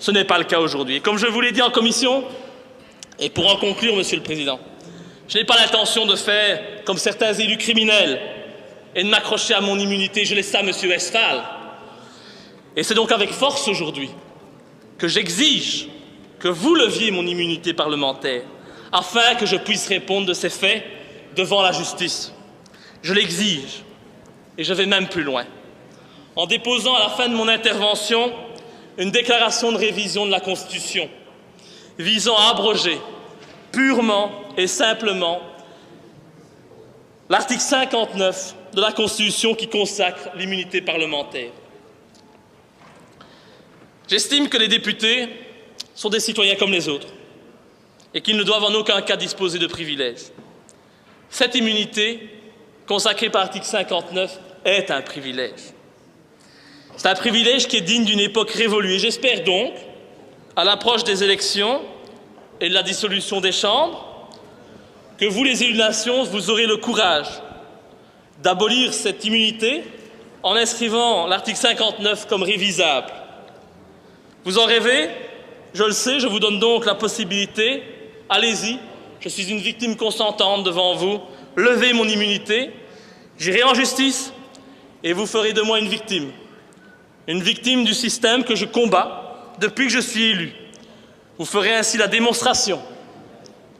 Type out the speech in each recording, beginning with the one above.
ce n'est pas le cas aujourd'hui. Et comme je vous l'ai dit en commission, et pour en conclure, Monsieur le Président, je n'ai pas l'intention de faire comme certains élus criminels et de m'accrocher à mon immunité. Je laisse ça à Monsieur Westphal. Et c'est donc avec force aujourd'hui que j'exige que vous leviez mon immunité parlementaire afin que je puisse répondre de ces faits devant la justice. Je l'exige et je vais même plus loin en déposant à la fin de mon intervention une déclaration de révision de la Constitution visant à abroger purement et simplement l'article 59 de la Constitution qui consacre l'immunité parlementaire. J'estime que les députés sont des citoyens comme les autres et qu'ils ne doivent en aucun cas disposer de privilèges. Cette immunité, consacrée par l'article 59, est un privilège. C'est un privilège qui est digne d'une époque révolue. Et j'espère donc, à l'approche des élections et de la dissolution des chambres, que vous, les élus de nation, vous aurez le courage d'abolir cette immunité en inscrivant l'article 59 comme révisable. Vous en rêvez? Je le sais, je vous donne donc la possibilité. Allez-y, je suis une victime consentante devant vous. Levez mon immunité, j'irai en justice et vous ferez de moi une victime du système que je combats depuis que je suis élu. Vous ferez ainsi la démonstration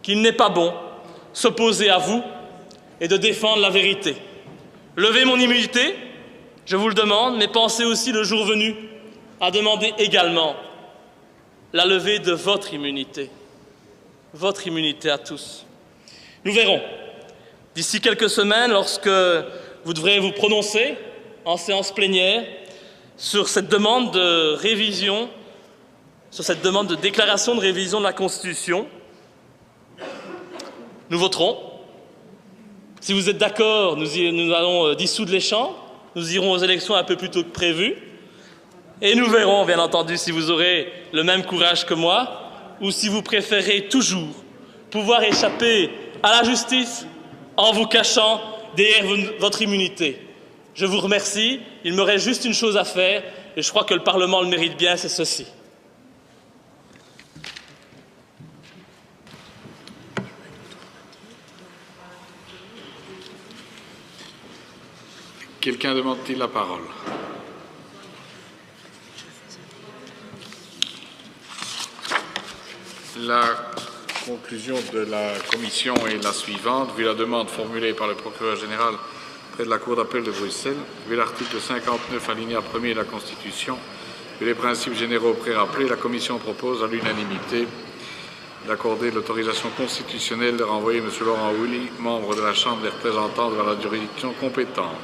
qu'il n'est pas bon s'opposer à vous et de défendre la vérité. Levez mon immunité, je vous le demande, mais pensez aussi le jour venu à demander également la levée de votre immunité à tous. Nous verrons d'ici quelques semaines, lorsque vous devrez vous prononcer en séance plénière sur cette demande de révision, sur cette demande de déclaration de révision de la Constitution, nous voterons. Si vous êtes d'accord, nous allons dissoudre les chambres, nous irons aux élections un peu plus tôt que prévu, et nous verrons, bien entendu, si vous aurez le même courage que moi, ou si vous préférez toujours pouvoir échapper à la justice en vous cachant derrière votre immunité. Je vous remercie. Il me reste juste une chose à faire, et je crois que le Parlement le mérite bien, c'est ceci. Quelqu'un demande-t-il la parole? La conclusion de la commission est la suivante. Vu la demande formulée par le procureur général près de la Cour d'appel de Bruxelles, vu l'article 59 alinéa 1er de la Constitution, vu les principes généraux pré-rappelés, la commission propose à l'unanimité d'accorder l'autorisation constitutionnelle de renvoyer M. Laurent Houlié, membre de la Chambre des représentants, vers la juridiction compétente.